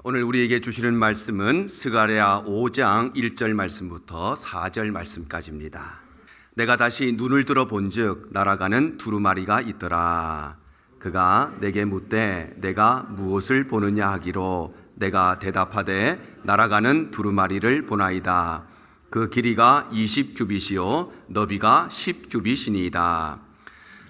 오늘 우리에게 주시는 말씀은 스가랴 5장 1절 말씀부터 4절 말씀까지입니다. 내가 다시 눈을 들어 본즉 날아가는 두루마리가 있더라. 그가 내게 묻되 내가 무엇을 보느냐 하기로 내가 대답하되 날아가는 두루마리를 보나이다. 그 길이가 20규빗이요 너비가 10규빗이니이다.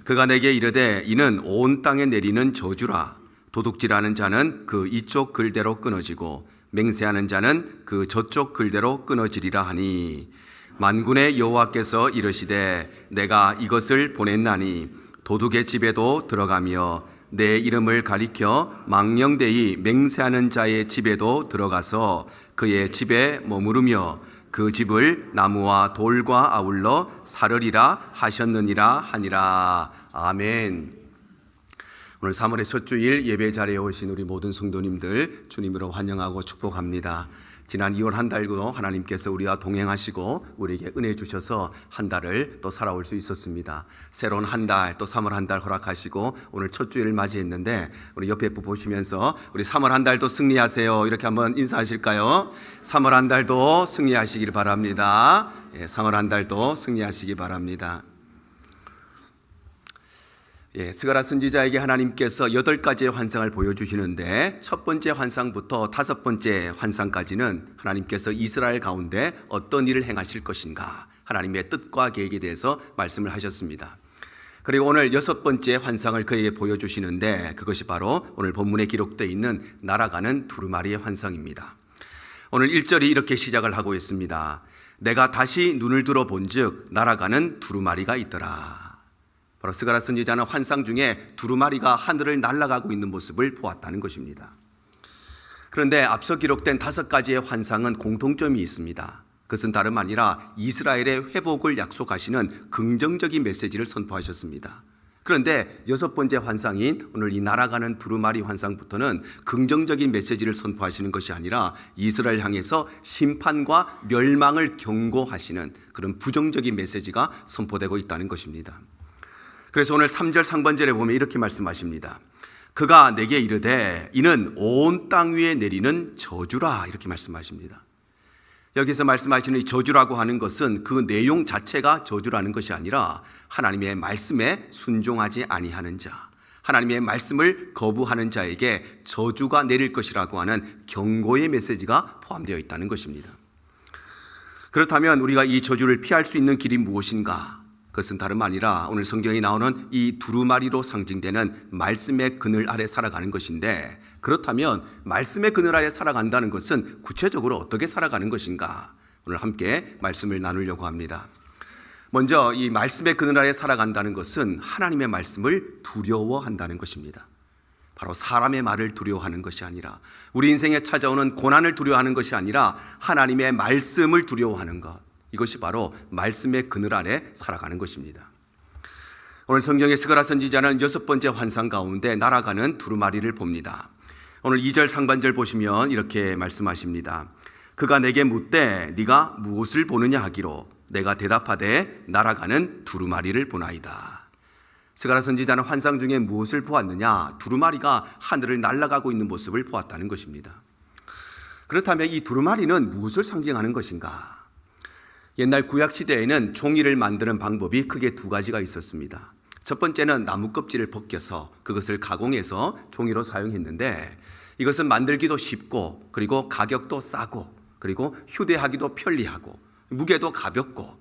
그가 내게 이르되 이는 온 땅에 내리는 저주라. 도둑질하는 자는 그 이쪽 글대로 끊어지고 맹세하는 자는 그 저쪽 글대로 끊어지리라 하니 만군의 여호와께서 이르시되 내가 이것을 보냈나니 도둑의 집에도 들어가며 내 이름을 가리켜 망령되이 맹세하는 자의 집에도 들어가서 그의 집에 머무르며 그 집을 나무와 돌과 아울러 사르리라 하셨느니라 하니라. 아멘. 오늘 3월의 첫 주일 예배 자리에 오신 우리 모든 성도님들 주님으로 환영하고 축복합니다. 지난 2월 한 달도 하나님께서 우리와 동행하시고 우리에게 은혜 주셔서 한 달을 또 살아올 수 있었습니다. 새로운 한 달, 또 3월 한 달 허락하시고 오늘 첫 주일을 맞이했는데 우리 옆에 보시면서 우리 3월 한 달도 승리하세요. 이렇게 한번 인사하실까요? 3월 한 달도 승리하시길 바랍니다. 3월 한 달도 승리하시기 바랍니다. 스가랴 선지자에게 하나님께서 8가지의 환상을 보여주시는데 첫 번째 환상부터 5번째 환상까지는 하나님께서 이스라엘 가운데 어떤 일을 행하실 것인가 하나님의 뜻과 계획에 대해서 말씀을 하셨습니다. 그리고 오늘 6번째 환상을 그에게 보여주시는데 그것이 바로 오늘 본문에 기록되어 있는 날아가는 두루마리의 환상입니다. 오늘 1절이 이렇게 시작을 하고 있습니다. 내가 다시 눈을 들어 본즉 날아가는 두루마리가 있더라. 바로 스가랴 선지자는 환상 중에 두루마리가 하늘을 날아가고 있는 모습을 보았다는 것입니다. 그런데 앞서 기록된 5가지의 환상은 공통점이 있습니다. 그것은 다름 아니라 이스라엘의 회복을 약속하시는 긍정적인 메시지를 선포하셨습니다. 그런데 6번째 환상인 오늘 이 날아가는 두루마리 환상부터는 긍정적인 메시지를 선포하시는 것이 아니라 이스라엘 향해서 심판과 멸망을 경고하시는 그런 부정적인 메시지가 선포되고 있다는 것입니다. 그래서 오늘 3절 상반절에 보면 이렇게 말씀하십니다. 그가 내게 이르되 이는 온 땅 위에 내리는 저주라 이렇게 말씀하십니다. 여기서 말씀하시는 이 저주라고 하는 것은 그 내용 자체가 저주라는 것이 아니라 하나님의 말씀에 순종하지 아니하는 자, 하나님의 말씀을 거부하는 자에게 저주가 내릴 것이라고 하는 경고의 메시지가 포함되어 있다는 것입니다. 그렇다면 우리가 이 저주를 피할 수 있는 길이 무엇인가? 그것은 다름 아니라 오늘 성경에 나오는 이 두루마리로 상징되는 말씀의 그늘 아래 살아가는 것인데, 그렇다면 말씀의 그늘 아래 살아간다는 것은 구체적으로 어떻게 살아가는 것인가? 오늘 함께 말씀을 나누려고 합니다. 먼저 이 말씀의 그늘 아래 살아간다는 것은 하나님의 말씀을 두려워한다는 것입니다. 바로 사람의 말을 두려워하는 것이 아니라, 우리 인생에 찾아오는 고난을 두려워하는 것이 아니라 하나님의 말씀을 두려워하는 것, 이것이 바로 말씀의 그늘 아래 살아가는 것입니다. 오늘 성경의 스가랴 선지자는 6번째 환상 가운데 날아가는 두루마리를 봅니다. 오늘 2절 상반절 보시면 이렇게 말씀하십니다. 그가 내게 묻되 네가 무엇을 보느냐 하기로 내가 대답하되 날아가는 두루마리를 보나이다. 스가랴 선지자는 환상 중에 무엇을 보았느냐? 두루마리가 하늘을 날아가고 있는 모습을 보았다는 것입니다. 그렇다면 이 두루마리는 무엇을 상징하는 것인가? 옛날 구약 시대에는 종이를 만드는 방법이 크게 2가지가 있었습니다. 첫 번째는 나무 껍질을 벗겨서 그것을 가공해서 종이로 사용했는데, 이것은 만들기도 쉽고 그리고 가격도 싸고 그리고 휴대하기도 편리하고 무게도 가볍고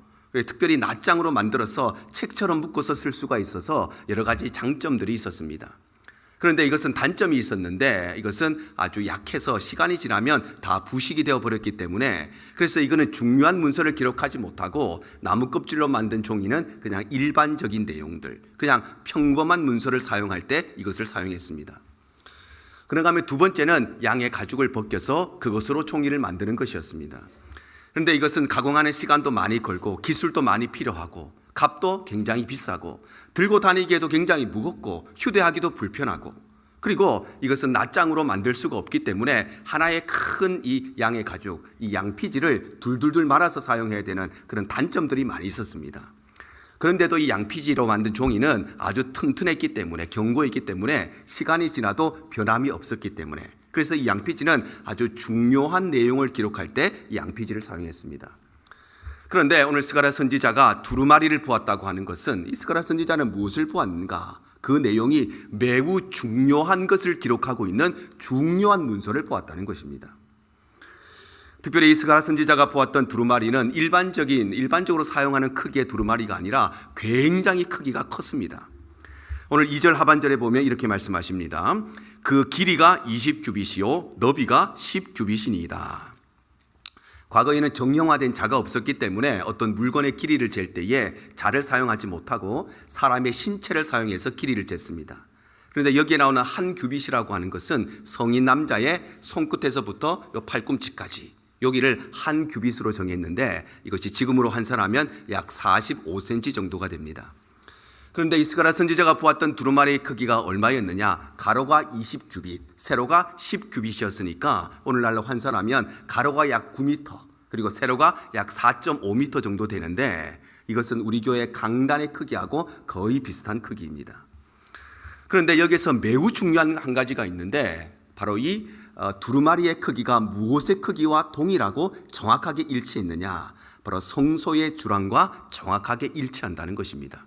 특별히 낱장으로 만들어서 책처럼 묶어서 쓸 수가 있어서 여러 가지 장점들이 있었습니다. 그런데 이것은 단점이 있었는데, 이것은 아주 약해서 시간이 지나면 다 부식이 되어 버렸기 때문에, 그래서 이거는 중요한 문서를 기록하지 못하고 나무 껍질로 만든 종이는 그냥 일반적인 내용들, 그냥 평범한 문서를 사용할 때 이것을 사용했습니다. 그런가 하면 2번째는 양의 가죽을 벗겨서 그것으로 종이를 만드는 것이었습니다. 그런데 이것은 가공하는 시간도 많이 걸고 기술도 많이 필요하고 값도 굉장히 비싸고 들고 다니기에도 굉장히 무겁고 휴대하기도 불편하고, 그리고 이것은 낱장으로 만들 수가 없기 때문에 하나의 큰 이 양의 가죽, 이 양피지를 둘둘둘 말아서 사용해야 되는 그런 단점들이 많이 있었습니다. 그런데도 이 양피지로 만든 종이는 아주 튼튼했기 때문에, 견고했기 때문에 시간이 지나도 변함이 없었기 때문에 그래서 이 양피지는 아주 중요한 내용을 기록할 때 이 양피지를 사용했습니다. 그런데 오늘 스가랴 선지자가 두루마리를 보았다고 하는 것은 이 스가랴 선지자는 무엇을 보았는가? 그 내용이 매우 중요한 것을 기록하고 있는 중요한 문서를 보았다는 것입니다. 특별히 이 스가랴 선지자가 보았던 두루마리는 일반적으로 사용하는 크기의 두루마리가 아니라 굉장히 크기가 컸습니다. 오늘 2절 하반절에 보면 이렇게 말씀하십니다. 그 길이가 20규빗이요 너비가 10규빗이니이다. 과거에는 정형화된 자가 없었기 때문에 어떤 물건의 길이를 잴 때에 자를 사용하지 못하고 사람의 신체를 사용해서 길이를 쟀습니다. 그런데 여기에 나오는 한 규빗이라고 하는 것은 성인 남자의 손끝에서부터 팔꿈치까지 여기를 한 규빗으로 정했는데 이것이 지금으로 환산하면 약 45cm 정도가 됩니다. 그런데 이 스가랴 선지자가 보았던 두루마리의 크기가 얼마였느냐? 가로가 20규빗, 세로가 10규빗이었으니까 오늘날로 환산하면 가로가 약 9m, 그리고 세로가 약 4.5m 정도 되는데 이것은 우리 교회 강단의 크기하고 거의 비슷한 크기입니다. 그런데 여기서 매우 중요한 한 가지가 있는데 바로 이 두루마리의 크기가 무엇의 크기와 동일하고 정확하게 일치했느냐? 바로 성소의 주랑과 정확하게 일치한다는 것입니다.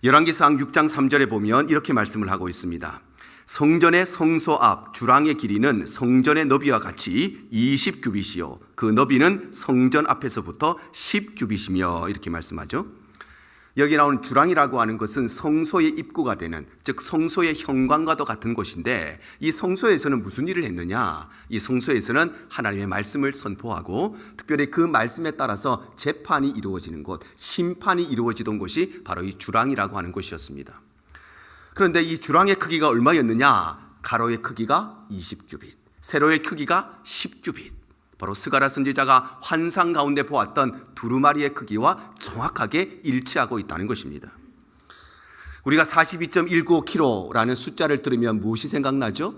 열왕기상 6장 3절에 보면 이렇게 말씀을 하고 있습니다. 성전의 성소 앞 주랑의 길이는 성전의 너비와 같이 20규빗이요 그 너비는 성전 앞에서부터 10규빗이며 이렇게 말씀하죠. 여기 나오는 주랑이라고 하는 것은 성소의 입구가 되는, 즉 성소의 현관과도 같은 곳인데 이 성소에서는 무슨 일을 했느냐? 이 성소에서는 하나님의 말씀을 선포하고 특별히 그 말씀에 따라서 재판이 이루어지는 곳, 심판이 이루어지던 곳이 바로 이 주랑이라고 하는 곳이었습니다. 그런데 이 주랑의 크기가 얼마였느냐? 가로의 크기가 20규빗, 세로의 크기가 10규빗. 바로 스가랴 선지자가 환상 가운데 보았던 두루마리의 크기와 정확하게 일치하고 있다는 것입니다. 우리가 42.195km라는 숫자를 들으면 무엇이 생각나죠?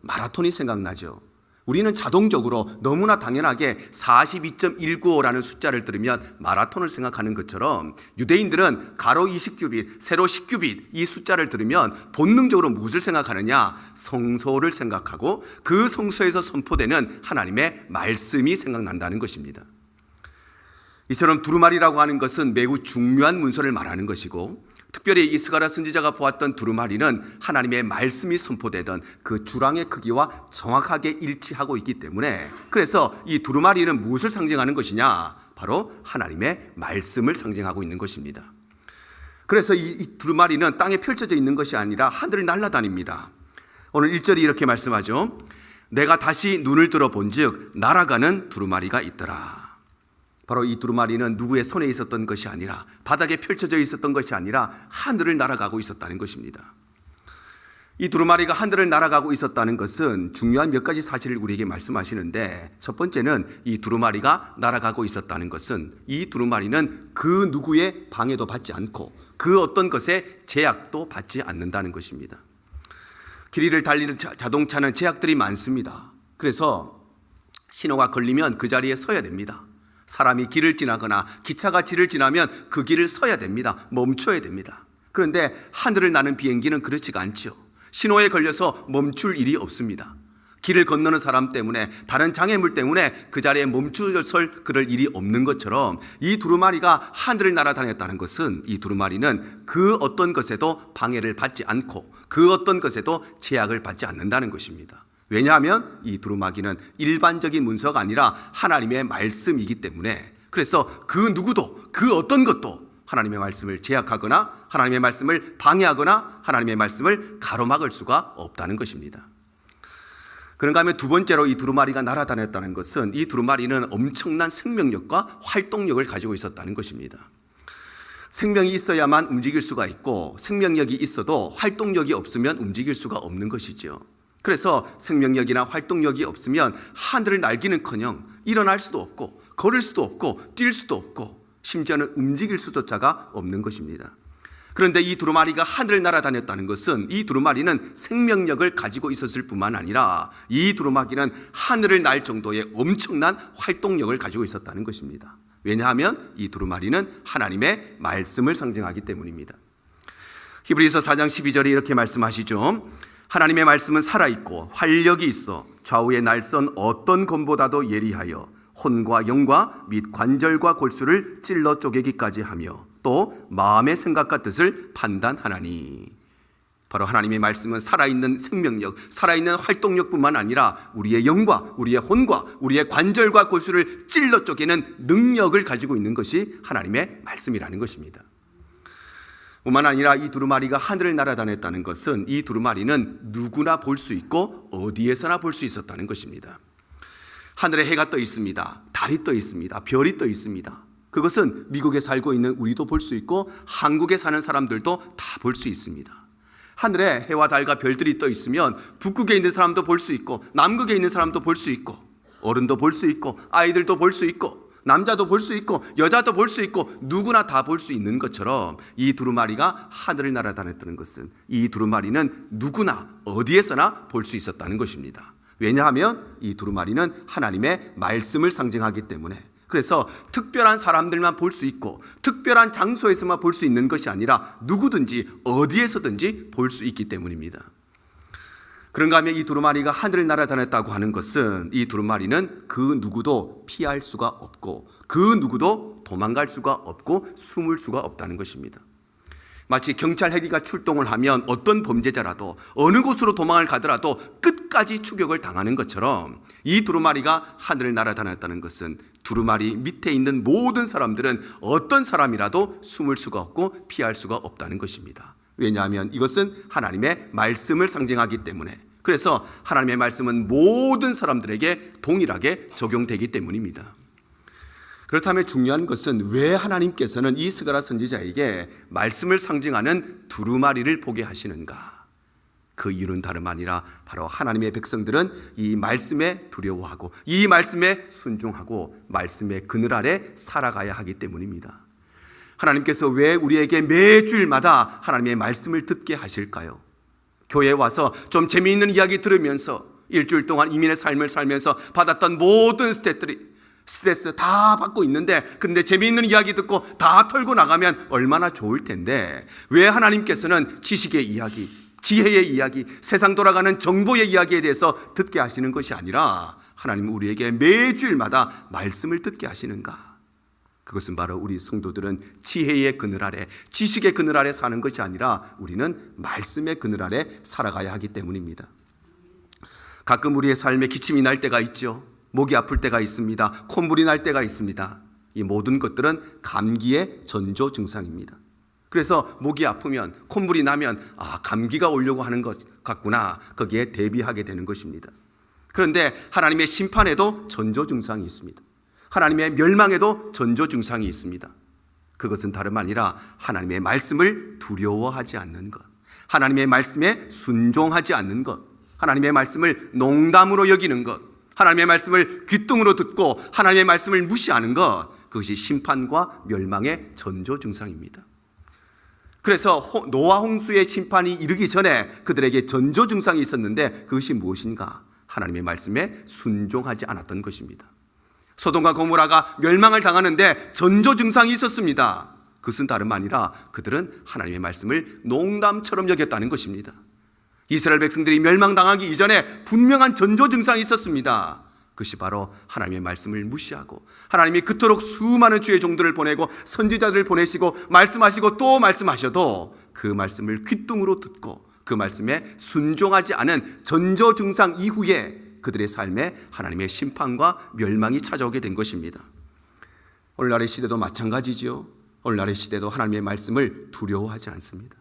마라톤이 생각나죠. 우리는 자동적으로 너무나 당연하게 42.195라는 숫자를 들으면 마라톤을 생각하는 것처럼 유대인들은 가로 20규빗, 세로 10규빗 이 숫자를 들으면 본능적으로 무엇을 생각하느냐? 성소를 생각하고 그 성소에서 선포되는 하나님의 말씀이 생각난다는 것입니다. 이처럼 두루마리라고 하는 것은 매우 중요한 문서를 말하는 것이고 특별히 이 스가랴 선지자가 보았던 두루마리는 하나님의 말씀이 선포되던 그 주랑의 크기와 정확하게 일치하고 있기 때문에 그래서 이 두루마리는 무엇을 상징하는 것이냐? 바로 하나님의 말씀을 상징하고 있는 것입니다. 그래서 이 두루마리는 땅에 펼쳐져 있는 것이 아니라 하늘을 날아다닙니다. 오늘 1절이 이렇게 말씀하죠. 내가 다시 눈을 들어본 즉 날아가는 두루마리가 있더라. 바로 이 두루마리는 누구의 손에 있었던 것이 아니라 바닥에 펼쳐져 있었던 것이 아니라 하늘을 날아가고 있었다는 것입니다. 이 두루마리가 하늘을 날아가고 있었다는 것은 중요한 몇 가지 사실을 우리에게 말씀하시는데 첫 번째는 이 두루마리가 날아가고 있었다는 것은 이 두루마리는 그 누구의 방해도 받지 않고 그 어떤 것에 제약도 받지 않는다는 것입니다. 길이를 달리는 자동차는 제약들이 많습니다. 그래서 신호가 걸리면 그 자리에 서야 됩니다. 사람이 길을 지나거나 기차가 길을 지나면 그 길을 서야 됩니다. 멈춰야 됩니다. 그런데 하늘을 나는 비행기는 그렇지가 않죠. 신호에 걸려서 멈출 일이 없습니다. 길을 건너는 사람 때문에 다른 장애물 때문에 그 자리에 멈추설 그럴 일이 없는 것처럼 이 두루마리가 하늘을 날아다녔다는 것은 이 두루마리는 그 어떤 것에도 방해를 받지 않고 그 어떤 것에도 제약을 받지 않는다는 것입니다. 왜냐하면 이 두루마기는 일반적인 문서가 아니라 하나님의 말씀이기 때문에 그래서 그 누구도 그 어떤 것도 하나님의 말씀을 제약하거나 하나님의 말씀을 방해하거나 하나님의 말씀을 가로막을 수가 없다는 것입니다. 그런가 하면 두 번째로 이 두루마리가 날아다녔다는 것은 이 두루마리는 엄청난 생명력과 활동력을 가지고 있었다는 것입니다. 생명이 있어야만 움직일 수가 있고 생명력이 있어도 활동력이 없으면 움직일 수가 없는 것이죠. 그래서 생명력이나 활동력이 없으면 하늘을 날기는커녕 일어날 수도 없고 걸을 수도 없고 뛸 수도 없고 심지어는 움직일 수조차가 없는 것입니다. 그런데 이 두루마리가 하늘을 날아다녔다는 것은 이 두루마리는 생명력을 가지고 있었을 뿐만 아니라 이 두루마기는 하늘을 날 정도의 엄청난 활동력을 가지고 있었다는 것입니다. 왜냐하면 이 두루마리는 하나님의 말씀을 상징하기 때문입니다. 히브리서 4장 12절에 이렇게 말씀하시죠. 하나님의 말씀은 살아있고 활력이 있어 좌우의 날선 어떤 검보다도 예리하여 혼과 영과 및 관절과 골수를 찔러 쪼개기까지 하며 또 마음의 생각과 뜻을 판단하나니. 바로 하나님의 말씀은 살아있는 생명력, 살아있는 활동력뿐만 아니라 우리의 영과 우리의 혼과 우리의 관절과 골수를 찔러 쪼개는 능력을 가지고 있는 것이 하나님의 말씀이라는 것입니다. 뿐만 아니라 이 두루마리가 하늘을 날아다녔다는 것은 이 두루마리는 누구나 볼 수 있고 어디에서나 볼 수 있었다는 것입니다. 하늘에 해가 떠 있습니다. 달이 떠 있습니다. 별이 떠 있습니다. 그것은 미국에 살고 있는 우리도 볼 수 있고 한국에 사는 사람들도 다 볼 수 있습니다. 하늘에 해와 달과 별들이 떠 있으면 북극에 있는 사람도 볼 수 있고 남극에 있는 사람도 볼 수 있고 어른도 볼 수 있고 아이들도 볼 수 있고 남자도 볼 수 있고 여자도 볼 수 있고 누구나 다 볼 수 있는 것처럼 이 두루마리가 하늘을 날아다녔다는 것은 이 두루마리는 누구나 어디에서나 볼 수 있었다는 것입니다. 왜냐하면 이 두루마리는 하나님의 말씀을 상징하기 때문에, 그래서 특별한 사람들만 볼 수 있고 특별한 장소에서만 볼 수 있는 것이 아니라 누구든지 어디에서든지 볼 수 있기 때문입니다. 그런가 하면 이 두루마리가 하늘을 날아다녔다고 하는 것은 이 두루마리는 그 누구도 피할 수가 없고 그 누구도 도망갈 수가 없고 숨을 수가 없다는 것입니다. 마치 경찰 헬기가 출동을 하면 어떤 범죄자라도 어느 곳으로 도망을 가더라도 끝까지 추격을 당하는 것처럼 이 두루마리가 하늘을 날아다녔다는 것은 두루마리 밑에 있는 모든 사람들은 어떤 사람이라도 숨을 수가 없고 피할 수가 없다는 것입니다. 왜냐하면 이것은 하나님의 말씀을 상징하기 때문에, 그래서 하나님의 말씀은 모든 사람들에게 동일하게 적용되기 때문입니다. 그렇다면 중요한 것은 왜 하나님께서는 이 스가랴 선지자에게 말씀을 상징하는 두루마리를 보게 하시는가? 그 이유는 다름 아니라 바로 하나님의 백성들은 이 말씀에 두려워하고 이 말씀에 순종하고 말씀의 그늘 아래 살아가야 하기 때문입니다. 하나님께서 왜 우리에게 매주일마다 하나님의 말씀을 듣게 하실까요? 교회에 와서 좀 재미있는 이야기 들으면서 일주일 동안 이민의 삶을 살면서 받았던 모든 스트레스 다 받고 있는데, 그런데 재미있는 이야기 듣고 다 털고 나가면 얼마나 좋을 텐데, 왜 하나님께서는 지식의 이야기, 지혜의 이야기, 세상 돌아가는 정보의 이야기에 대해서 듣게 하시는 것이 아니라 하나님은 우리에게 매주일마다 말씀을 듣게 하시는가? 그것은 바로 우리 성도들은 지혜의 그늘 아래, 지식의 그늘 아래 사는 것이 아니라 우리는 말씀의 그늘 아래 살아가야 하기 때문입니다. 가끔 우리의 삶에 기침이 날 때가 있죠. 목이 아플 때가 있습니다. 콧물이 날 때가 있습니다. 이 모든 것들은 감기의 전조 증상입니다. 그래서 목이 아프면, 콧물이 나면 감기가 오려고 하는 것 같구나, 거기에 대비하게 되는 것입니다. 그런데 하나님의 심판에도 전조 증상이 있습니다. 하나님의 멸망에도 전조 증상이 있습니다. 그것은 다름 아니라 하나님의 말씀을 두려워하지 않는 것, 하나님의 말씀에 순종하지 않는 것, 하나님의 말씀을 농담으로 여기는 것, 하나님의 말씀을 귓등으로 듣고 하나님의 말씀을 무시하는 것, 그것이 심판과 멸망의 전조 증상입니다. 그래서 노아 홍수의 심판이 이르기 전에 그들에게 전조 증상이 있었는데 그것이 무엇인가? 하나님의 말씀에 순종하지 않았던 것입니다. 소돔과 고모라가 멸망을 당하는데 전조 증상이 있었습니다. 그것은 다름 아니라 그들은 하나님의 말씀을 농담처럼 여겼다는 것입니다. 이스라엘 백성들이 멸망당하기 이전에 분명한 전조 증상이 있었습니다. 그것이 바로 하나님의 말씀을 무시하고, 하나님이 그토록 수많은 주의 종들을 보내고 선지자들을 보내시고 말씀하시고 또 말씀하셔도 그 말씀을 귓등으로 듣고 그 말씀에 순종하지 않은 전조 증상 이후에 그들의 삶에 하나님의 심판과 멸망이 찾아오게 된 것입니다. 오늘날의 시대도 마찬가지지요. 오늘날의 시대도 하나님의 말씀을 두려워하지 않습니다.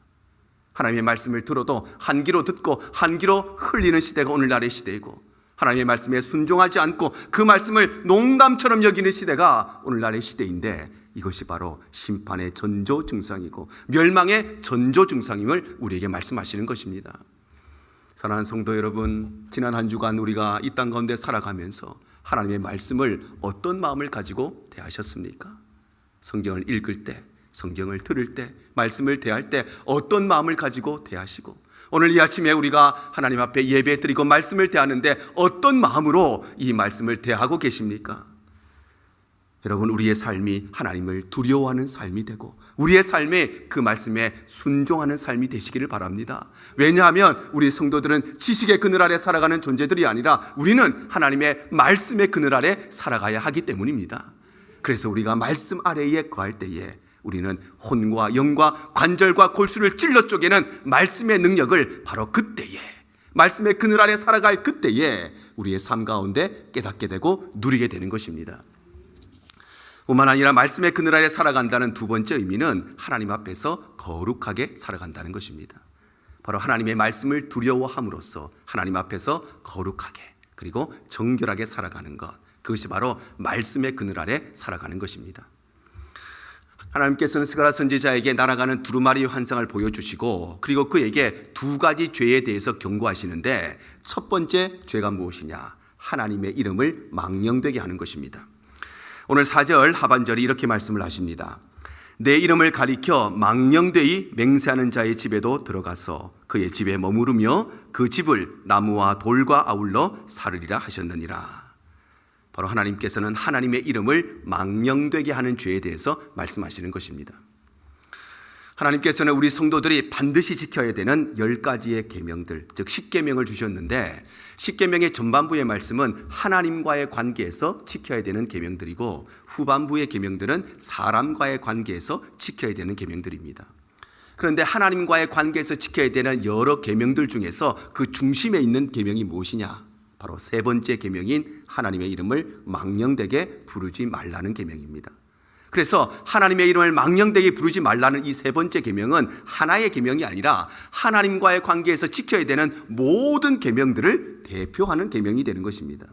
하나님의 말씀을 들어도 한 귀로 듣고 한 귀로 흘리는 시대가 오늘날의 시대이고, 하나님의 말씀에 순종하지 않고 그 말씀을 농담처럼 여기는 시대가 오늘날의 시대인데, 이것이 바로 심판의 전조 증상이고 멸망의 전조 증상임을 우리에게 말씀하시는 것입니다. 사랑하는 성도 여러분, 지난 한 주간 우리가 이 땅 가운데 살아가면서 하나님의 말씀을 어떤 마음을 가지고 대하셨습니까? 성경을 읽을 때, 성경을 들을 때, 말씀을 대할 때 어떤 마음을 가지고 대하시고, 오늘 이 아침에 우리가 하나님 앞에 예배 드리고 말씀을 대하는데 어떤 마음으로 이 말씀을 대하고 계십니까? 여러분, 우리의 삶이 하나님을 두려워하는 삶이 되고 우리의 삶에 그 말씀에 순종하는 삶이 되시기를 바랍니다. 왜냐하면 우리 성도들은 지식의 그늘 아래 살아가는 존재들이 아니라 우리는 하나님의 말씀의 그늘 아래 살아가야 하기 때문입니다. 그래서 우리가 말씀 아래에 거할 때에 우리는 혼과 영과 관절과 골수를 찔러 쪼개는 말씀의 능력을 바로 그때에, 말씀의 그늘 아래 살아갈 그때에 우리의 삶 가운데 깨닫게 되고 누리게 되는 것입니다. 뿐만 아니라 말씀의 그늘 아래 살아간다는 두 번째 의미는 하나님 앞에서 거룩하게 살아간다는 것입니다. 바로 하나님의 말씀을 두려워함으로써 하나님 앞에서 거룩하게 그리고 정결하게 살아가는 것, 그것이 바로 말씀의 그늘 아래 살아가는 것입니다. 하나님께서는 스가랴 선지자에게 날아가는 두루마리 환상을 보여주시고 그리고 그에게 두 가지 죄에 대해서 경고하시는데, 첫 번째 죄가 무엇이냐? 하나님의 이름을 망령되게 하는 것입니다. 오늘 4절 하반절이 이렇게 말씀을 하십니다. 내 이름을 가리켜 망령되이 맹세하는 자의 집에도 들어가서 그의 집에 머무르며 그 집을 나무와 돌과 아울러 사르리라 하셨느니라. 바로 하나님께서는 하나님의 이름을 망령되게 하는 죄에 대해서 말씀하시는 것입니다. 하나님께서는 우리 성도들이 반드시 지켜야 되는 10가지의 계명들, 즉 10계명을 주셨는데, 10계명의 전반부의 말씀은 하나님과의 관계에서 지켜야 되는 계명들이고 후반부의 계명들은 사람과의 관계에서 지켜야 되는 계명들입니다. 그런데 하나님과의 관계에서 지켜야 되는 여러 계명들 중에서 그 중심에 있는 계명이 무엇이냐? 바로 세 번째 계명인 하나님의 이름을 망령되게 부르지 말라는 계명입니다. 그래서 하나님의 이름을 망령되게 부르지 말라는 이 세 번째 계명은 하나의 계명이 아니라 하나님과의 관계에서 지켜야 되는 모든 계명들을 대표하는 계명이 되는 것입니다.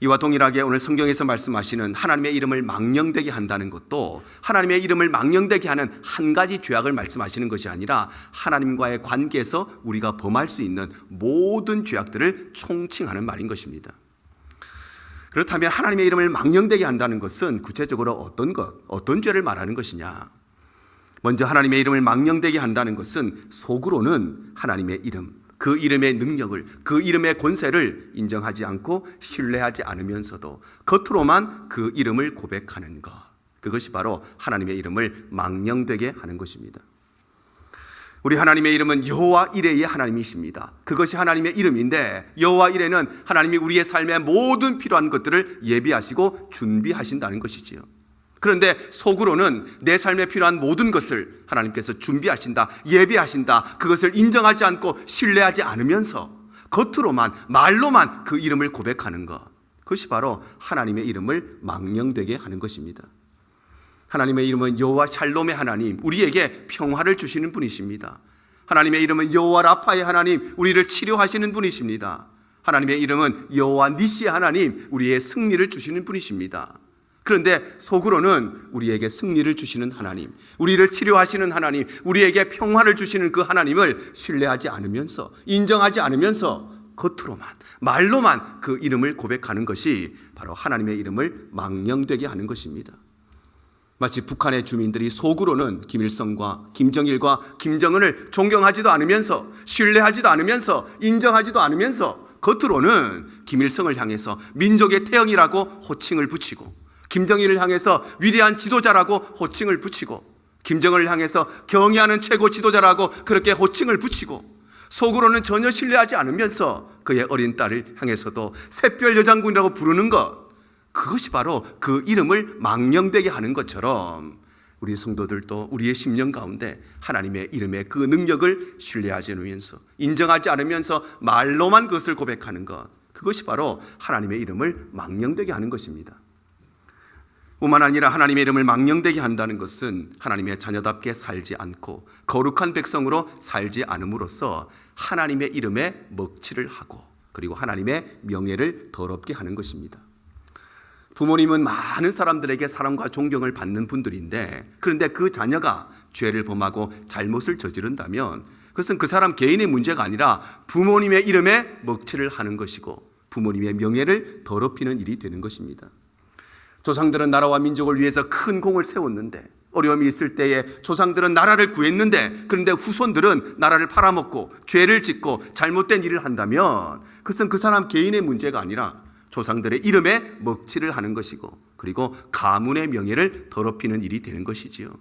이와 동일하게 오늘 성경에서 말씀하시는 하나님의 이름을 망령되게 한다는 것도 하나님의 이름을 망령되게 하는 한 가지 죄악을 말씀하시는 것이 아니라 하나님과의 관계에서 우리가 범할 수 있는 모든 죄악들을 총칭하는 말인 것입니다. 그렇다면 하나님의 이름을 망령되게 한다는 것은 구체적으로 어떤 죄를 말하는 것이냐? 먼저 하나님의 이름을 망령되게 한다는 것은 속으로는 하나님의 이름, 그 이름의 능력을, 그 이름의 권세를 인정하지 않고 신뢰하지 않으면서도 겉으로만 그 이름을 고백하는 것, 그것이 바로 하나님의 이름을 망령되게 하는 것입니다. 우리 하나님의 이름은 여호와 이레의 하나님이십니다. 그것이 하나님의 이름인데, 여호와 이레는 하나님이 우리의 삶의 모든 필요한 것들을 예비하시고 준비하신다는 것이지요. 그런데 속으로는 내 삶에 필요한 모든 것을 하나님께서 준비하신다, 예비하신다, 그것을 인정하지 않고 신뢰하지 않으면서 겉으로만, 말로만 그 이름을 고백하는 것, 그것이 바로 하나님의 이름을 망령되게 하는 것입니다. 하나님의 이름은 여호와 샬롬의 하나님, 우리에게 평화를 주시는 분이십니다. 하나님의 이름은 여호와 라파의 하나님, 우리를 치료하시는 분이십니다. 하나님의 이름은 여호와 니시의 하나님, 우리의 승리를 주시는 분이십니다. 그런데 속으로는 우리에게 승리를 주시는 하나님, 우리를 치료하시는 하나님, 우리에게 평화를 주시는 그 하나님을 신뢰하지 않으면서, 인정하지 않으면서 겉으로만, 말로만 그 이름을 고백하는 것이 바로 하나님의 이름을 망령되게 하는 것입니다. 마치 북한의 주민들이 속으로는 김일성과 김정일과 김정은을 존경하지도 않으면서, 신뢰하지도 않으면서, 인정하지도 않으면서 겉으로는 김일성을 향해서 민족의 태영이라고 호칭을 붙이고, 김정일을 향해서 위대한 지도자라고 호칭을 붙이고, 김정은을 향해서 경의하는 최고 지도자라고 그렇게 호칭을 붙이고, 속으로는 전혀 신뢰하지 않으면서 그의 어린 딸을 향해서도 샛별 여장군이라고 부르는 것, 그것이 바로 그 이름을 망령되게 하는 것처럼 우리 성도들도 우리의 심령 가운데 하나님의 이름의 그 능력을 신뢰하지 않으면서, 인정하지 않으면서 말로만 그것을 고백하는 것, 그것이 바로 하나님의 이름을 망령되게 하는 것입니다. 뿐만 아니라 하나님의 이름을 망령되게 한다는 것은 하나님의 자녀답게 살지 않고 거룩한 백성으로 살지 않음으로써 하나님의 이름에 먹칠을 하고 그리고 하나님의 명예를 더럽게 하는 것입니다. 부모님은 많은 사람들에게 사랑과 존경을 받는 분들인데, 그런데 그 자녀가 죄를 범하고 잘못을 저지른다면 그것은 그 사람 개인의 문제가 아니라 부모님의 이름에 먹칠을 하는 것이고 부모님의 명예를 더럽히는 일이 되는 것입니다. 조상들은 나라와 민족을 위해서 큰 공을 세웠는데, 어려움이 있을 때에 조상들은 나라를 구했는데, 그런데 후손들은 나라를 팔아먹고 죄를 짓고 잘못된 일을 한다면 그것은 그 사람 개인의 문제가 아니라 조상들의 이름에 먹칠을 하는 것이고 그리고 가문의 명예를 더럽히는 일이 되는 것이지요.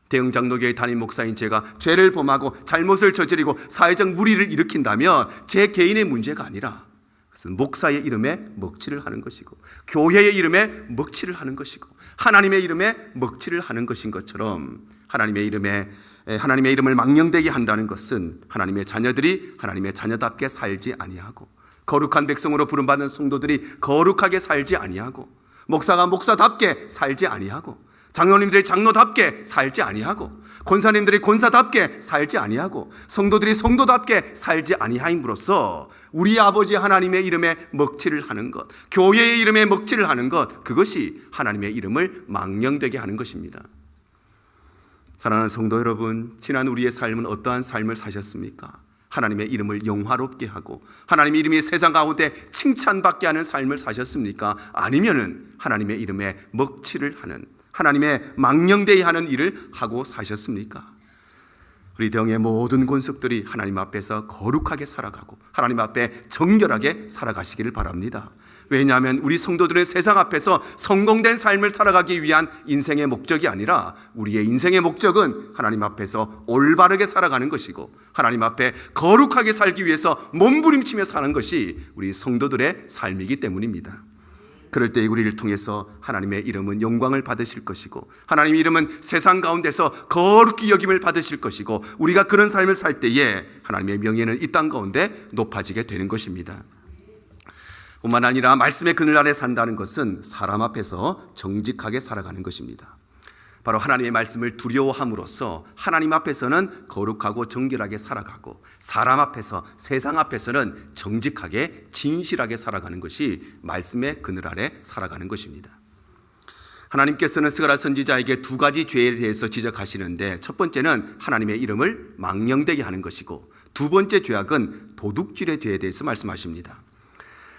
대흥장로교회 담임 목사인 제가 죄를 범하고 잘못을 저지르고 사회적 무리를 일으킨다면 제 개인의 문제가 아니라 그것은 목사의 이름에 먹칠을 하는 것이고 교회의 이름에 먹칠을 하는 것이고 하나님의 이름에 먹칠을 하는 것인 것처럼 하나님의 이름을 망령되게 한다는 것은 하나님의 자녀들이 하나님의 자녀답게 살지 아니하고 거룩한 백성으로 부름받은 성도들이 거룩하게 살지 아니하고 목사가 목사답게 살지 아니하고 장로님들이 장로답게 살지 아니하고 권사님들이 권사답게 살지 아니하고 성도들이 성도답게 살지 아니하임으로써 우리 아버지 하나님의 이름에 먹칠을 하는 것, 교회의 이름에 먹칠을 하는 것, 그것이 하나님의 이름을 망령되게 하는 것입니다. 사랑하는 성도 여러분, 지난 우리의 삶은 어떠한 삶을 사셨습니까? 하나님의 이름을 영화롭게 하고 하나님의 이름이 세상 가운데 칭찬받게 하는 삶을 사셨습니까? 아니면은 하나님의 이름에 먹칠을 하는, 하나님의 망령되이 하는 일을 하고 사셨습니까? 우리 대형의 모든 권속들이 하나님 앞에서 거룩하게 살아가고 하나님 앞에 정결하게 살아가시기를 바랍니다. 왜냐하면 우리 성도들은 세상 앞에서 성공된 삶을 살아가기 위한 인생의 목적이 아니라 우리의 인생의 목적은 하나님 앞에서 올바르게 살아가는 것이고 하나님 앞에 거룩하게 살기 위해서 몸부림치며 사는 것이 우리 성도들의 삶이기 때문입니다. 그럴 때 우리를 통해서 하나님의 이름은 영광을 받으실 것이고 하나님의 이름은 세상 가운데서 거룩히 여김을 받으실 것이고 우리가 그런 삶을 살 때에 하나님의 명예는 이 땅 가운데 높아지게 되는 것입니다. 뿐만 아니라 말씀의 그늘 아래 산다는 것은 사람 앞에서 정직하게 살아가는 것입니다. 바로 하나님의 말씀을 두려워함으로써 하나님 앞에서는 거룩하고 정결하게 살아가고 사람 앞에서, 세상 앞에서는 정직하게 진실하게 살아가는 것이 말씀의 그늘 아래 살아가는 것입니다. 하나님께서는 스가랴 선지자에게 두 가지 죄에 대해서 지적하시는데 첫 번째는 하나님의 이름을 망령되게 하는 것이고 두 번째 죄악은 도둑질의 죄에 대해서 말씀하십니다.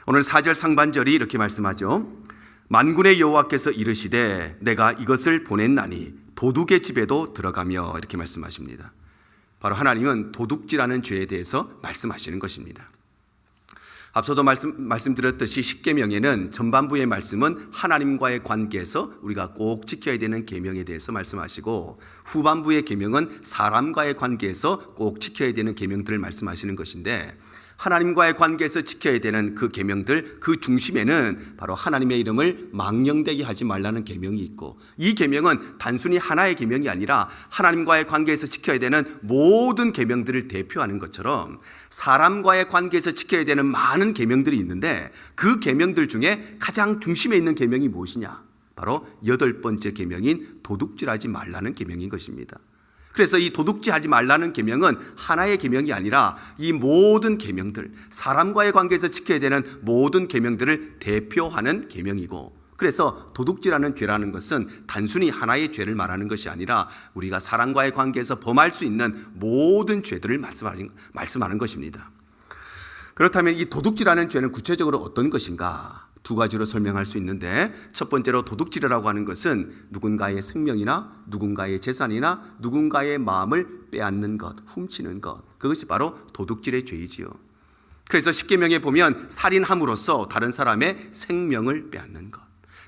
오늘 4절 상반절이 이렇게 말씀하죠. 만군의 여호와께서 이르시되 내가 이것을 보냈나니 도둑의 집에도 들어가며, 이렇게 말씀하십니다. 바로 하나님은 도둑질하는 죄에 대해서 말씀하시는 것입니다. 앞서도 말씀드렸듯이 십계명에는 전반부의 말씀은 하나님과의 관계에서 우리가 꼭 지켜야 되는 계명에 대해서 말씀하시고 후반부의 계명은 사람과의 관계에서 꼭 지켜야 되는 계명들을 말씀하시는 것인데 하나님과의 관계에서 지켜야 되는 그 계명들, 그 중심에는 바로 하나님의 이름을 망령되게 하지 말라는 계명이 있고 이 계명은 단순히 하나의 계명이 아니라 하나님과의 관계에서 지켜야 되는 모든 계명들을 대표하는 것처럼 사람과의 관계에서 지켜야 되는 많은 계명들이 있는데 그 계명들 중에 가장 중심에 있는 계명이 무엇이냐? 바로 8번째 계명인 도둑질하지 말라는 계명인 것입니다. 그래서 이 도둑질하지 말라는 계명은 하나의 계명이 아니라 이 모든 계명들, 사람과의 관계에서 지켜야 되는 모든 계명들을 대표하는 계명이고 그래서 도둑질하는 죄라는 것은 단순히 하나의 죄를 말하는 것이 아니라 우리가 사람과의 관계에서 범할 수 있는 모든 죄들을 말씀하는 것입니다. 그렇다면 이 도둑질하는 죄는 구체적으로 어떤 것인가? 두 가지로 설명할 수 있는데 첫 번째로 도둑질이라고 하는 것은 누군가의 생명이나 누군가의 재산이나 누군가의 마음을 빼앗는 것, 훔치는 것, 그것이 바로 도둑질의 죄이지요. 그래서 십계명에 보면 살인함으로써 다른 사람의 생명을 빼앗는 것,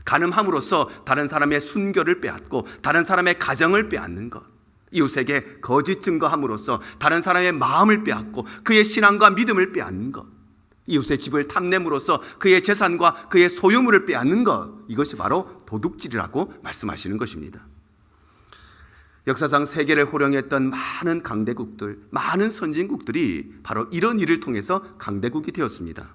간음함으로써 다른 사람의 순결을 빼앗고 다른 사람의 가정을 빼앗는 것, 이웃에게 거짓 증거함으로써 다른 사람의 마음을 빼앗고 그의 신앙과 믿음을 빼앗는 것, 이웃의 집을 탐냄으로써 그의 재산과 그의 소유물을 빼앗는 것, 이것이 바로 도둑질이라고 말씀하시는 것입니다. 역사상 세계를 호령했던 많은 강대국들, 많은 선진국들이 바로 이런 일을 통해서 강대국이 되었습니다.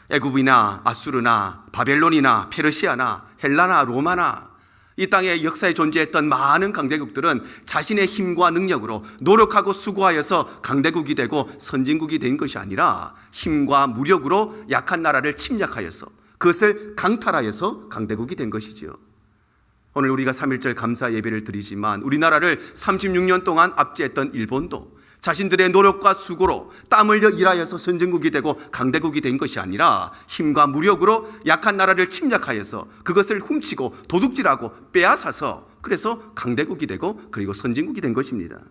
애굽이나 아수르나 바벨론이나 페르시아나 헬라나 로마나 이 땅의 역사에 존재했던 많은 강대국들은 자신의 힘과 능력으로 노력하고 수고하여서 강대국이 되고 선진국이 된 것이 아니라 힘과 무력으로 약한 나라를 침략하여서 그것을 강탈하여서 강대국이 된 것이지요. 오늘 우리가 3.1절 감사 예배를 드리지만 우리나라를 36년 동안 압제했던 일본도 자신들의 노력과 수고로 땀 흘려 일하여서 선진국이 되고 강대국이 된 것이 아니라 힘과 무력으로 약한 나라를 침략하여서 그것을 훔치고 도둑질하고 빼앗아서 그래서 강대국이 되고 그리고 선진국이 된 것입니다.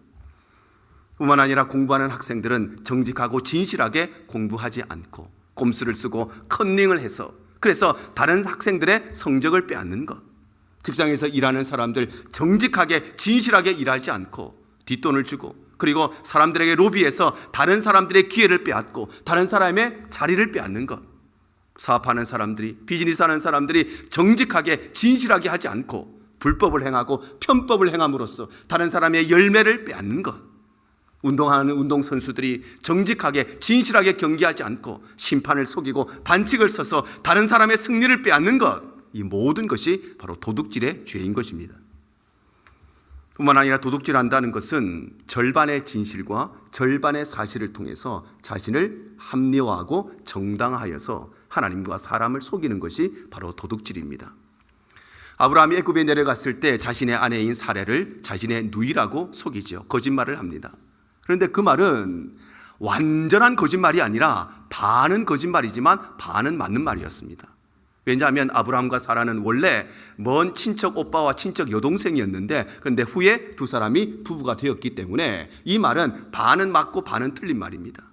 뿐만 아니라 공부하는 학생들은 정직하고 진실하게 공부하지 않고 꼼수를 쓰고 컨닝을 해서 그래서 다른 학생들의 성적을 빼앗는 것. 직장에서 일하는 사람들 정직하게 진실하게 일하지 않고 뒷돈을 주고, 그리고 사람들에게 로비해서 다른 사람들의 기회를 빼앗고 다른 사람의 자리를 빼앗는 것. 사업하는 사람들이, 비즈니스 하는 사람들이 정직하게 진실하게 하지 않고 불법을 행하고 편법을 행함으로써 다른 사람의 열매를 빼앗는 것. 운동하는 운동선수들이 정직하게 진실하게 경기하지 않고 심판을 속이고 반칙을 써서 다른 사람의 승리를 빼앗는 것. 이 모든 것이 바로 도둑질의 죄인 것입니다. 뿐만 아니라 도둑질한다는 것은 절반의 진실과 절반의 사실을 통해서 자신을 합리화하고 정당화하여서 하나님과 사람을 속이는 것이 바로 도둑질입니다. 아브라함이 애굽에 내려갔을 때 자신의 아내인 사례를 자신의 누이라고 속이죠. 거짓말을 합니다. 그런데 그 말은 완전한 거짓말이 아니라 반은 거짓말이지만 반은 맞는 말이었습니다. 왜냐하면 아브라함과 사라는 원래 먼 친척 오빠와 친척 여동생이었는데, 그런데 후에 두 사람이 부부가 되었기 때문에 이 말은 반은 맞고 반은 틀린 말입니다.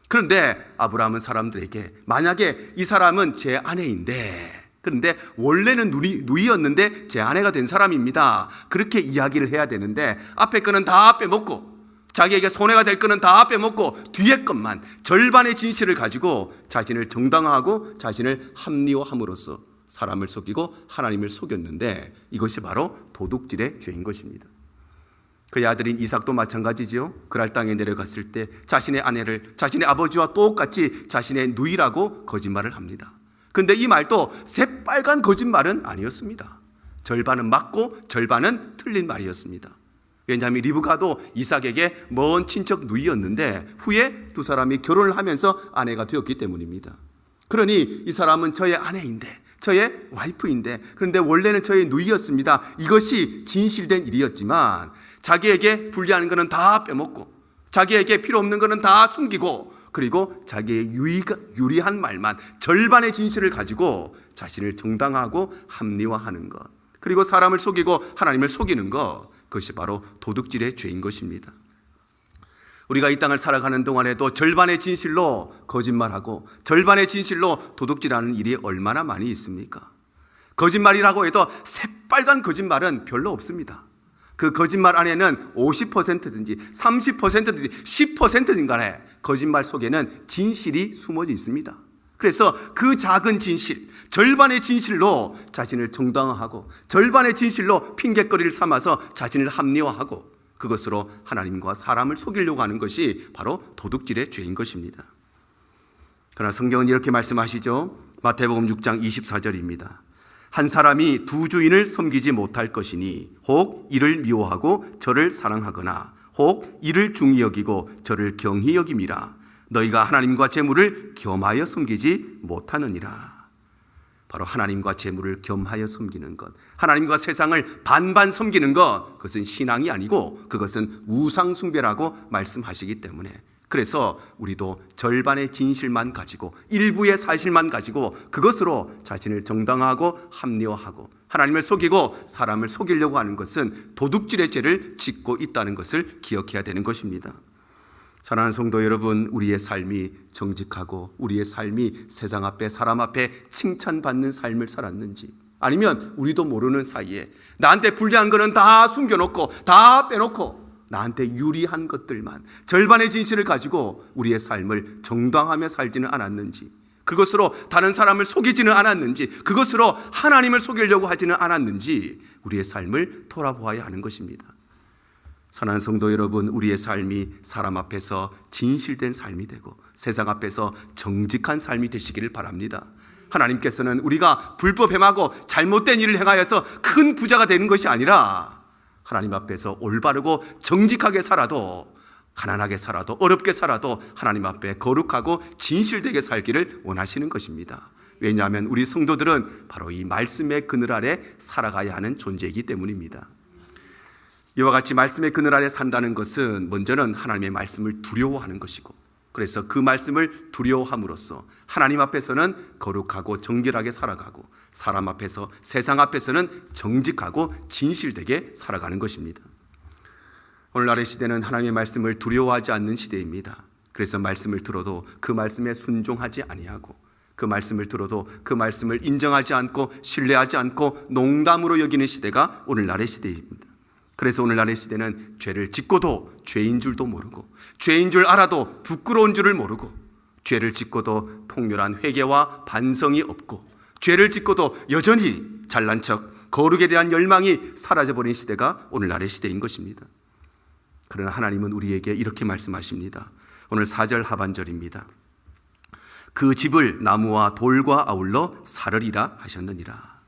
그런데 아브라함은 사람들에게 만약에 이 사람은 제 아내인데, 그런데 원래는 누이였는데 제 아내가 된 사람입니다, 그렇게 이야기를 해야 되는데 앞에 거는 다 빼먹고 자기에게 손해가 될 거는 다 빼먹고 뒤에 것만, 절반의 진실을 가지고 자신을 정당화하고 자신을 합리화함으로써 사람을 속이고 하나님을 속였는데, 이것이 바로 도둑질의 죄인 것입니다. 그의 아들인 이삭도 마찬가지지요. 그랄 땅에 내려갔을 때 자신의 아내를 자신의 아버지와 똑같이 자신의 누이라고 거짓말을 합니다. 그런데 이 말도 새빨간 거짓말은 아니었습니다. 절반은 맞고 절반은 틀린 말이었습니다. 왜냐하면 리브가도 이삭에게 먼 친척 누이였는데 후에 두 사람이 결혼을 하면서 아내가 되었기 때문입니다. 그러니 이 사람은 저의 아내인데, 저의 와이프인데, 그런데 원래는 저의 누이였습니다. 이것이 진실된 일이었지만 자기에게 불리한 것은 다 빼먹고 자기에게 필요 없는 것은 다 숨기고, 그리고 자기의 유리한 말만, 절반의 진실을 가지고 자신을 정당화하고 합리화하는 것, 그리고 사람을 속이고 하나님을 속이는 것, 그것이 바로 도둑질의 죄인 것입니다. 우리가 이 땅을 살아가는 동안에도 절반의 진실로 거짓말하고 절반의 진실로 도둑질하는 일이 얼마나 많이 있습니까? 거짓말이라고 해도 새빨간 거짓말은 별로 없습니다. 그 거짓말 안에는 50%든지 30%든지 10%든 간에 거짓말 속에는 진실이 숨어져 있습니다. 그래서 그 작은 진실, 절반의 진실로 자신을 정당화하고 절반의 진실로 핑계거리를 삼아서 자신을 합리화하고 그것으로 하나님과 사람을 속이려고 하는 것이 바로 도둑질의 죄인 것입니다. 그러나 성경은 이렇게 말씀하시죠. 마태복음 6장 24절입니다. 한 사람이 두 주인을 섬기지 못할 것이니 혹 이를 미워하고 저를 사랑하거나 혹 이를 중히 여기고 저를 경히 여김이라. 너희가 하나님과 재물을 겸하여 섬기지 못하느니라. 바로 하나님과 재물을 겸하여 섬기는 것, 하나님과 세상을 반반 섬기는 것, 그것은 신앙이 아니고 그것은 우상 숭배라고 말씀하시기 때문에, 그래서 우리도 절반의 진실만 가지고 일부의 사실만 가지고 그것으로 자신을 정당화하고 합리화하고 하나님을 속이고 사람을 속이려고 하는 것은 도둑질의 죄를 짓고 있다는 것을 기억해야 되는 것입니다. 사랑하는 성도 여러분, 우리의 삶이 정직하고 우리의 삶이 세상 앞에 사람 앞에 칭찬받는 삶을 살았는지, 아니면 우리도 모르는 사이에 나한테 불리한 거는 다 숨겨놓고 다 빼놓고 나한테 유리한 것들만, 절반의 진실을 가지고 우리의 삶을 정당하며 살지는 않았는지, 그것으로 다른 사람을 속이지는 않았는지, 그것으로 하나님을 속이려고 하지는 않았는지 우리의 삶을 돌아보아야 하는 것입니다. 사랑하는 성도 여러분, 우리의 삶이 사람 앞에서 진실된 삶이 되고 세상 앞에서 정직한 삶이 되시기를 바랍니다. 하나님께서는 우리가 불법 행하고 잘못된 일을 행하여서 큰 부자가 되는 것이 아니라 하나님 앞에서 올바르고 정직하게 살아도, 가난하게 살아도, 어렵게 살아도 하나님 앞에 거룩하고 진실되게 살기를 원하시는 것입니다. 왜냐하면 우리 성도들은 바로 이 말씀의 그늘 아래 살아가야 하는 존재이기 때문입니다. 이와 같이 말씀의 그늘 아래 산다는 것은 먼저는 하나님의 말씀을 두려워하는 것이고, 그래서 그 말씀을 두려워함으로써 하나님 앞에서는 거룩하고 정결하게 살아가고 사람 앞에서, 세상 앞에서는 정직하고 진실되게 살아가는 것입니다. 오늘날의 시대는 하나님의 말씀을 두려워하지 않는 시대입니다. 그래서 말씀을 들어도 그 말씀에 순종하지 아니하고 그 말씀을 들어도 그 말씀을 인정하지 않고 신뢰하지 않고 농담으로 여기는 시대가 오늘날의 시대입니다. 그래서 오늘날의 시대는 죄를 짓고도 죄인 줄도 모르고, 죄인 줄 알아도 부끄러운 줄을 모르고, 죄를 짓고도 통렬한 회개와 반성이 없고, 죄를 짓고도 여전히 잘난 척, 거룩에 대한 열망이 사라져버린 시대가 오늘날의 시대인 것입니다. 그러나 하나님은 우리에게 이렇게 말씀하십니다. 오늘 4절 하반절입니다. 그 집을 나무와 돌과 아울러 사르리라 하셨느니라.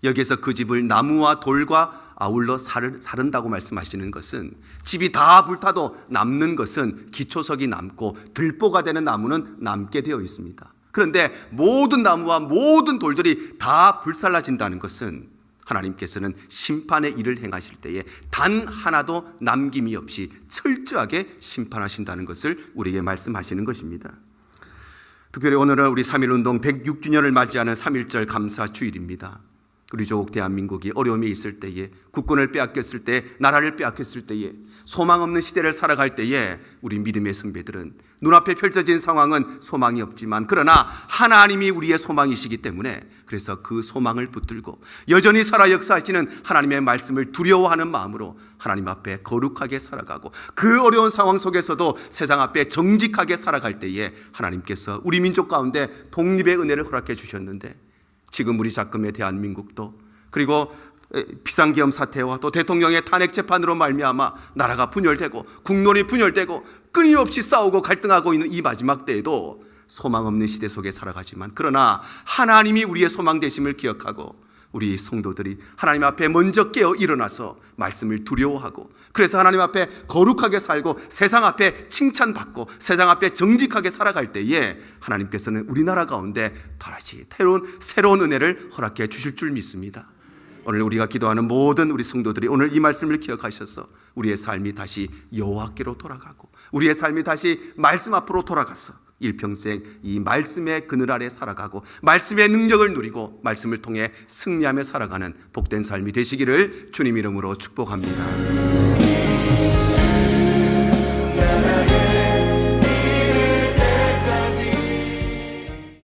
여기에서 그 집을 나무와 돌과 아울러 사른다고 말씀하시는 것은, 집이 다 불타도 남는 것은 기초석이 남고 들보가 되는 나무는 남게 되어 있습니다. 그런데 모든 나무와 모든 돌들이 다 불살라진다는 것은 하나님께서는 심판의 일을 행하실 때에 단 하나도 남김이 없이 철저하게 심판하신다는 것을 우리에게 말씀하시는 것입니다. 특별히 오늘은 우리 3.1운동 106주년을 맞이하는 3.1절 감사주일입니다. 우리 조국 대한민국이 어려움이 있을 때에, 국권을 빼앗겼을 때, 나라를 빼앗겼을 때에, 소망 없는 시대를 살아갈 때에 우리 믿음의 선배들은 눈앞에 펼쳐진 상황은 소망이 없지만, 그러나 하나님이 우리의 소망이시기 때문에, 그래서 그 소망을 붙들고 여전히 살아 역사하시는 하나님의 말씀을 두려워하는 마음으로 하나님 앞에 거룩하게 살아가고, 그 어려운 상황 속에서도 세상 앞에 정직하게 살아갈 때에 하나님께서 우리 민족 가운데 독립의 은혜를 허락해 주셨는데, 지금 우리 작금의 대한민국도, 그리고 비상계엄 사태와 또 대통령의 탄핵 재판으로 말미암아 나라가 분열되고 국론이 분열되고 끊임없이 싸우고 갈등하고 있는 이 마지막 때에도 소망 없는 시대 속에 살아가지만, 그러나 하나님이 우리의 소망 되심을 기억하고 우리 성도들이 하나님 앞에 먼저 깨어 일어나서 말씀을 두려워하고, 그래서 하나님 앞에 거룩하게 살고 세상 앞에 칭찬받고 세상 앞에 정직하게 살아갈 때에 하나님께서는 우리나라 가운데 다시 새로운 은혜를 허락해 주실 줄 믿습니다. 오늘 우리가 기도하는 모든 우리 성도들이 오늘 이 말씀을 기억하셔서 우리의 삶이 다시 여호와께로 돌아가고, 우리의 삶이 다시 말씀 앞으로 돌아가서 일평생 이 말씀의 그늘 아래 살아가고 말씀의 능력을 누리고 말씀을 통해 승리하며 살아가는 복된 삶이 되시기를 주님 이름으로 축복합니다.